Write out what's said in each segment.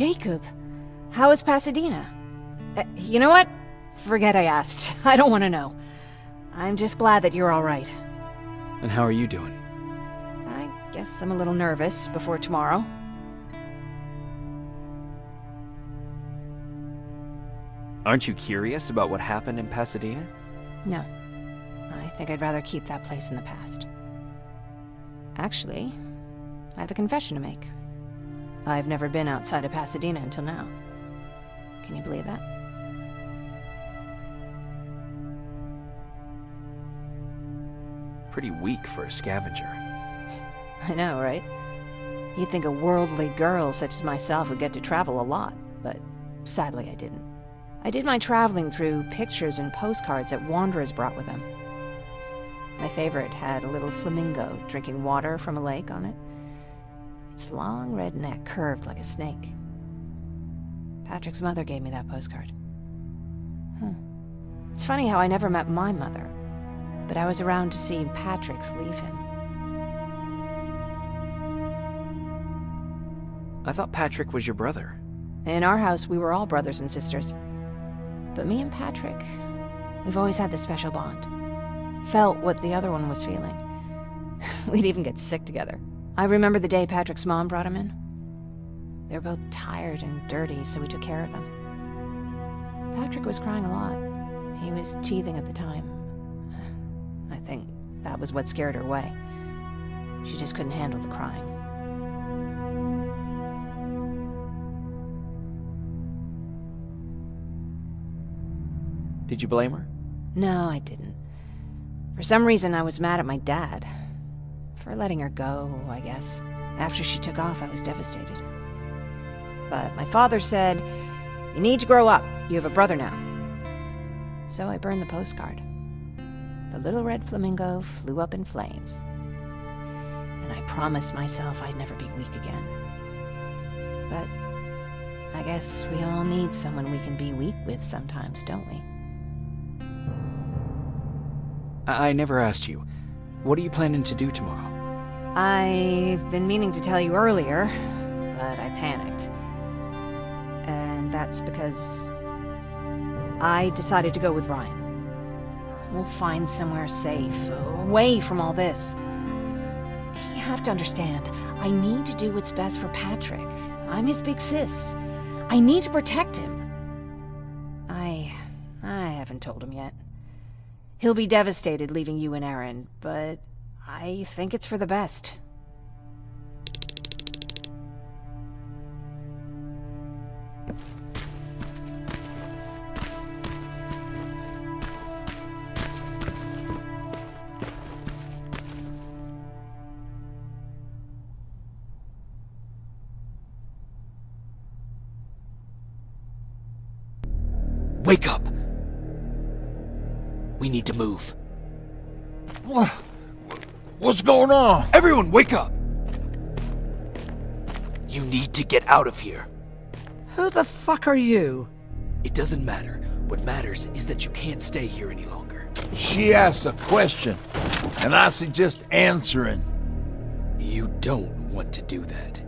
Jacob, how is Pasadena? You know what? Forget I asked. I don't want to know. I'm just glad that you're all right. And how are you doing? I guess I'm a little nervous before tomorrow. Aren't you curious about what happened in Pasadena? No. I think I'd rather keep that place in the past. Actually, I have a confession to make. I've never been outside of Pasadena until now. Can you believe that? Pretty weak for a scavenger. I know, right? You'd think a worldly girl such as myself would get to travel a lot, but sadly I didn't. I did my traveling through pictures and postcards that wanderers brought with them. My favorite had a little flamingo drinking water from a lake on it. Its long red neck curved like a snake. Patrick's mother gave me that postcard. It's funny how I never met my mother, but I was around to see Patrick's leave him. I thought Patrick was your brother. In our house, we were all brothers and sisters. But me and Patrick, we've always had this special bond. Felt what the other one was feeling. We'd even get sick together. I remember the day Patrick's mom brought him in. They were both tired and dirty, so we took care of them. Patrick was crying a lot. He was teething at the time. I think that was what scared her away. She just couldn't handle the crying. Did you blame her? No, I didn't. For some reason, I was mad at my dad. For letting her go, I guess. After she took off, I was devastated. But my father said, "You need to grow up. You have a brother now." So I burned the postcard. The little red flamingo flew up in flames. And I promised myself I'd never be weak again. But I guess we all need someone we can be weak with sometimes, don't we? I never asked you. What are you planning to do tomorrow? I've been meaning to tell you earlier, but I panicked. And that's because I decided to go with Ryan. We'll find somewhere safe, away from all this. You have to understand, I need to do what's best for Patrick. I'm his big sis. I need to protect him. I haven't told him yet. He'll be devastated leaving you and Aaron, but I think it's for the best. Wake up! We need to move. What's going on? Everyone, wake up! You need to get out of here. Who the fuck are you? It doesn't matter. What matters is that you can't stay here any longer. She asked a question, and I suggest answering. You don't want to do that.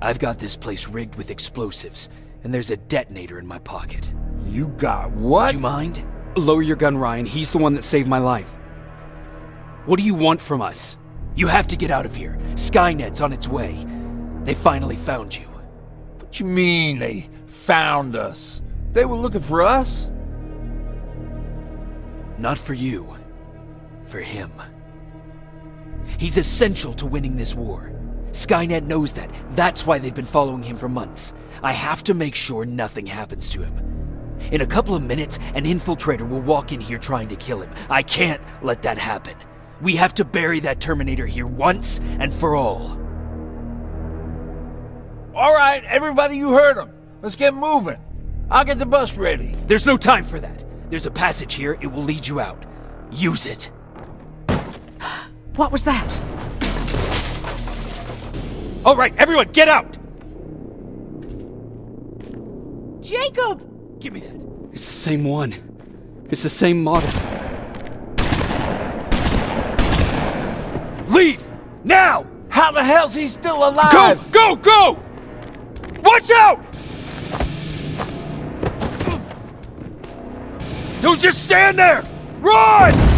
I've got this place rigged with explosives, and there's a detonator in my pocket. You got what? Do you mind? Lower your gun, Ryan. He's the one that saved my life. What do you want from us? You have to get out of here. Skynet's on its way. They finally found you. What you mean they found us? They were looking for us? Not for you. For him. He's essential to winning this war. Skynet knows that. That's why they've been following him for months. I have to make sure nothing happens to him. In a couple of minutes, an infiltrator will walk in here trying to kill him. I can't let that happen. We have to bury that Terminator here once and for all. All right, everybody, you heard him. Let's get moving. I'll get the bus ready. There's no time for that. There's a passage here. It will lead you out. Use it. What was that? All right, everyone, get out! Jacob! Give me that. It's the same one. It's the same model. Leave! Now! How the hell's he still alive? Go! Go! Go! Watch out! Don't just stand there! Run!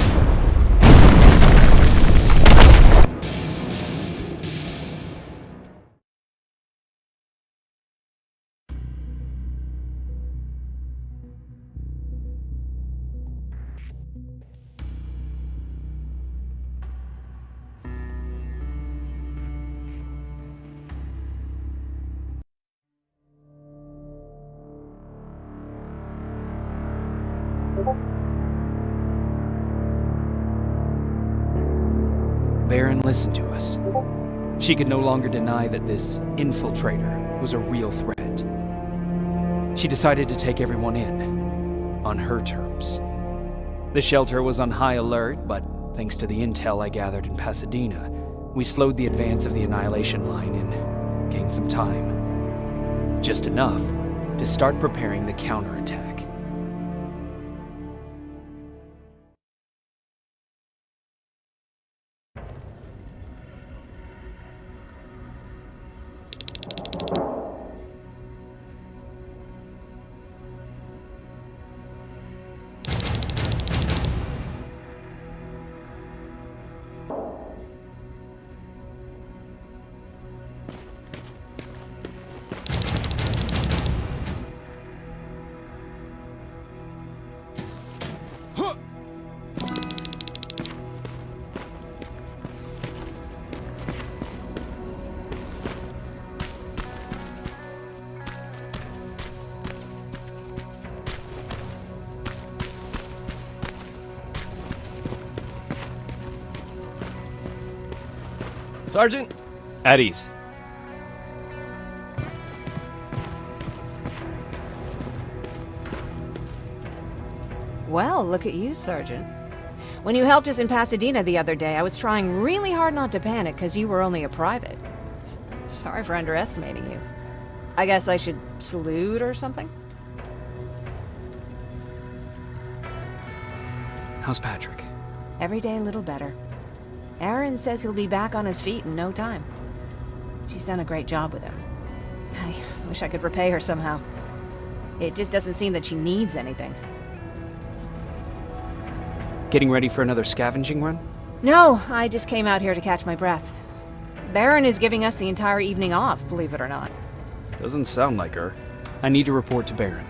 Baron listened to us. She could no longer deny that this infiltrator was a real threat. She decided to take everyone in, on her terms. The shelter was on high alert, but thanks to the intel I gathered in Pasadena, we slowed the advance of the Annihilation Line and gained some time. Just enough to start preparing the counterattack. Sergeant? At ease. Well, look at you, Sergeant. When you helped us in Pasadena the other day, I was trying really hard not to panic because you were only a private. Sorry for underestimating you. I guess I should salute or something? How's Patrick? Every day a little better. Aaron says he'll be back on his feet in no time. She's done a great job with him. I wish I could repay her somehow. It just doesn't seem that she needs anything. Getting ready for another scavenging run? No, I just came out here to catch my breath. Baron is giving us the entire evening off, believe it or not. Doesn't sound like her. I need to report to Baron.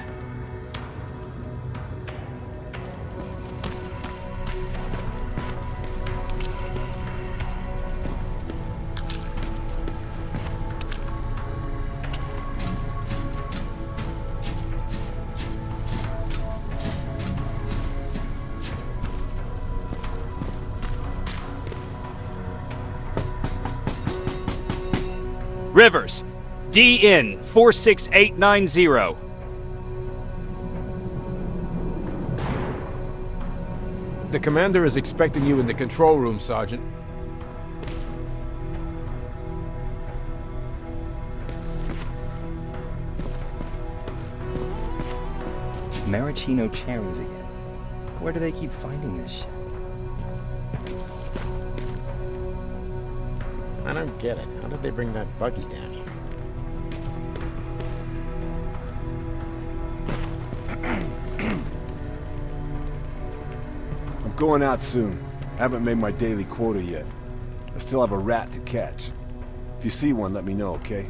Rivers, DN 46890. The commander is expecting you in the control room, Sergeant. Maraschino cherries again. Where do they keep finding this shit? I don't get it. How did they bring that buggy down here? I'm going out soon. I haven't made my daily quota yet. I still have a rat to catch. If you see one, let me know, okay?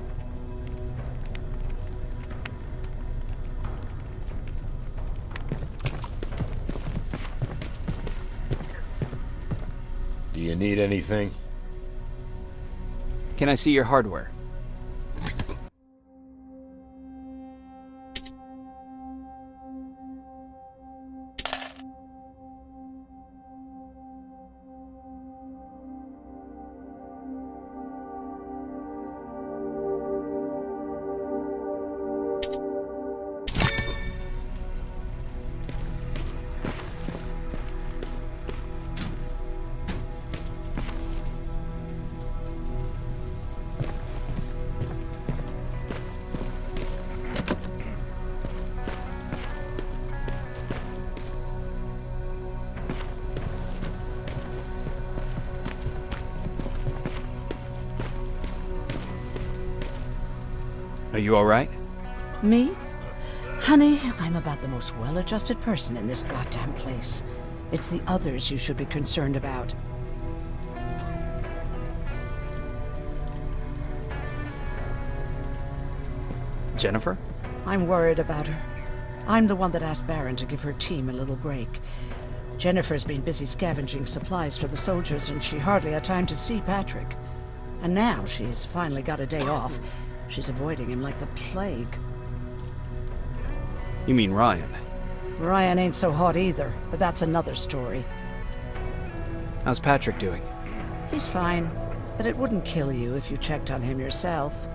Do you need anything? Can I see your hardware? Are you all right? Me? Honey, I'm about the most well-adjusted person in this goddamn place. It's the others you should be concerned about. Jennifer? I'm worried about her. I'm the one that asked Baron to give her team a little break. Jennifer's been busy scavenging supplies for the soldiers, and she hardly had time to see Patrick. And now she's finally got a day off. She's avoiding him like the plague. You mean Ryan? Ryan ain't so hot either, but that's another story. How's Patrick doing? He's fine, but it wouldn't kill you if you checked on him yourself.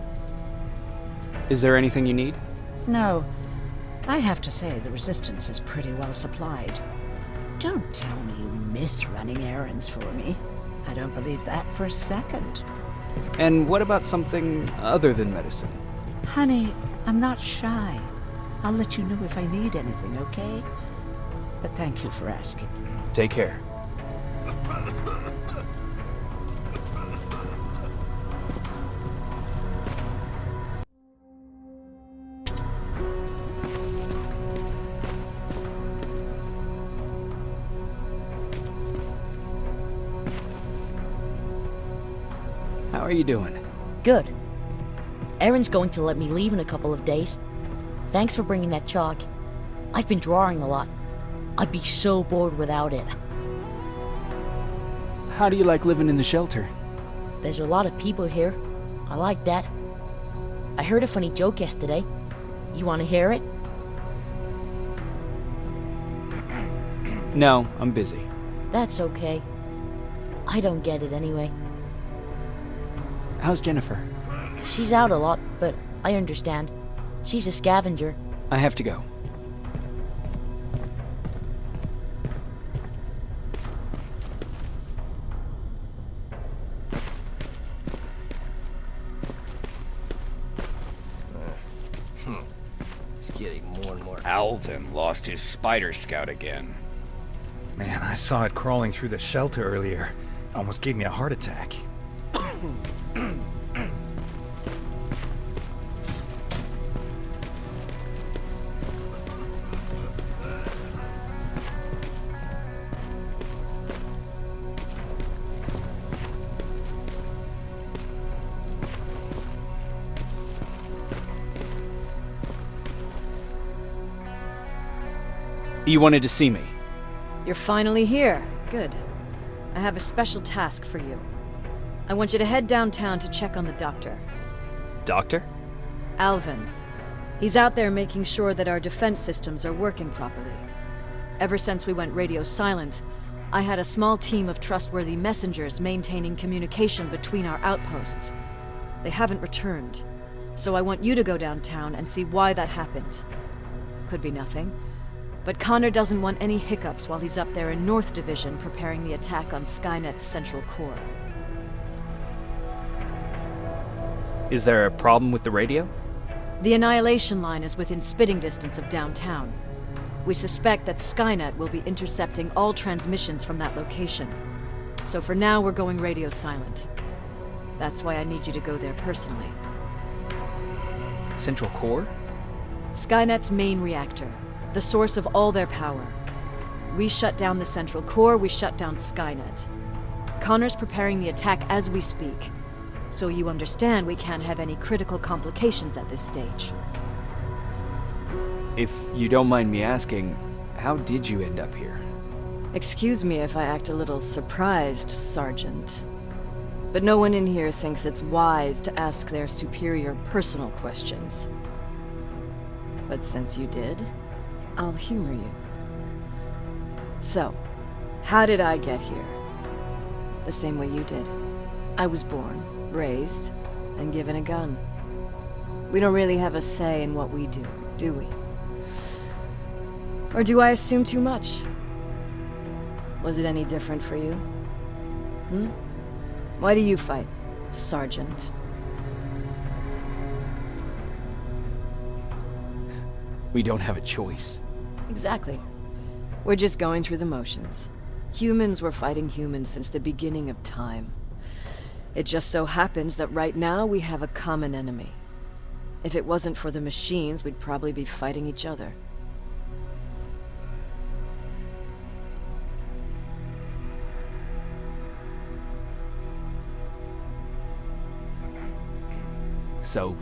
Is there anything you need? No. I have to say the Resistance is pretty well supplied. Don't tell me you miss running errands for me. I don't believe that for a second. And what about something other than medicine? Honey, I'm not shy. I'll let you know if I need anything, okay? But thank you for asking. Take care. How are you doing? Good. Erin's going to let me leave in a couple of days. Thanks for bringing that chalk. I've been drawing a lot. I'd be so bored without it. How do you like living in the shelter? There's a lot of people here. I like that. I heard a funny joke yesterday. You want to hear it? No, I'm busy. That's okay. I don't get it anyway. How's Jennifer? She's out a lot, but I understand. She's a scavenger. I have to go. It's getting more and more. Alvin lost his spider scout again. Man, I saw it crawling through the shelter earlier. Almost gave me a heart attack. You wanted to see me? You're finally here. Good. I have a special task for you. I want you to head downtown to check on the doctor. Doctor? Alvin. He's out there making sure that our defense systems are working properly. Ever since we went radio silent, I had a small team of trustworthy messengers maintaining communication between our outposts. They haven't returned, so I want you to go downtown and see why that happened. Could be nothing, but Connor doesn't want any hiccups while he's up there in North Division preparing the attack on Skynet's central core. Is there a problem with the radio? The Annihilation Line is within spitting distance of downtown. We suspect that Skynet will be intercepting all transmissions from that location. So for now, we're going radio silent. That's why I need you to go there personally. Central core? Skynet's main reactor, the source of all their power. We shut down the central core, we shut down Skynet. Connor's preparing the attack as we speak. So you understand we can't have any critical complications at this stage. If you don't mind me asking, how did you end up here? Excuse me if I act a little surprised, Sergeant. But no one in here thinks it's wise to ask their superior personal questions. But since you did, I'll humor you. So, how did I get here? The same way you did. I was born, raised, and given a gun. We don't really have a say in what we do we? Or do I assume too much? Was it any different for you? Why do you fight, Sergeant? We don't have a choice. Exactly. We're just going through the motions. Humans were fighting humans since the beginning of time. It just so happens that right now we have a common enemy. If it wasn't for the machines, we'd probably be fighting each other. So,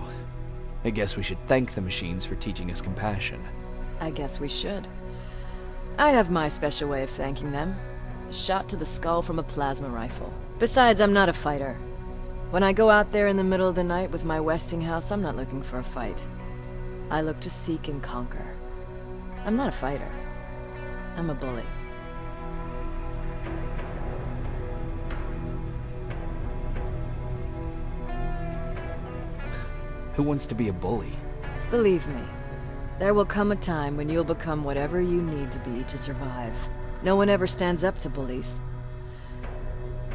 I guess we should thank the machines for teaching us compassion. I guess we should. I have my special way of thanking them. A shot to the skull from a plasma rifle. Besides, I'm not a fighter. When I go out there in the middle of the night with my Westinghouse, I'm not looking for a fight. I look to seek and conquer. I'm not a fighter. I'm a bully. Who wants to be a bully? Believe me, there will come a time when you'll become whatever you need to be to survive. No one ever stands up to bullies.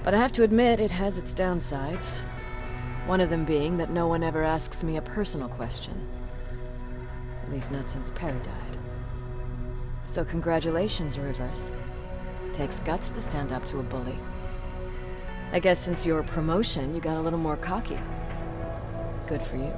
But I have to admit, it has its downsides. One of them being that no one ever asks me a personal question. At least not since Perry died. So congratulations, Rivers. Takes guts to stand up to a bully. I guess since your promotion, you got a little more cocky. Good for you.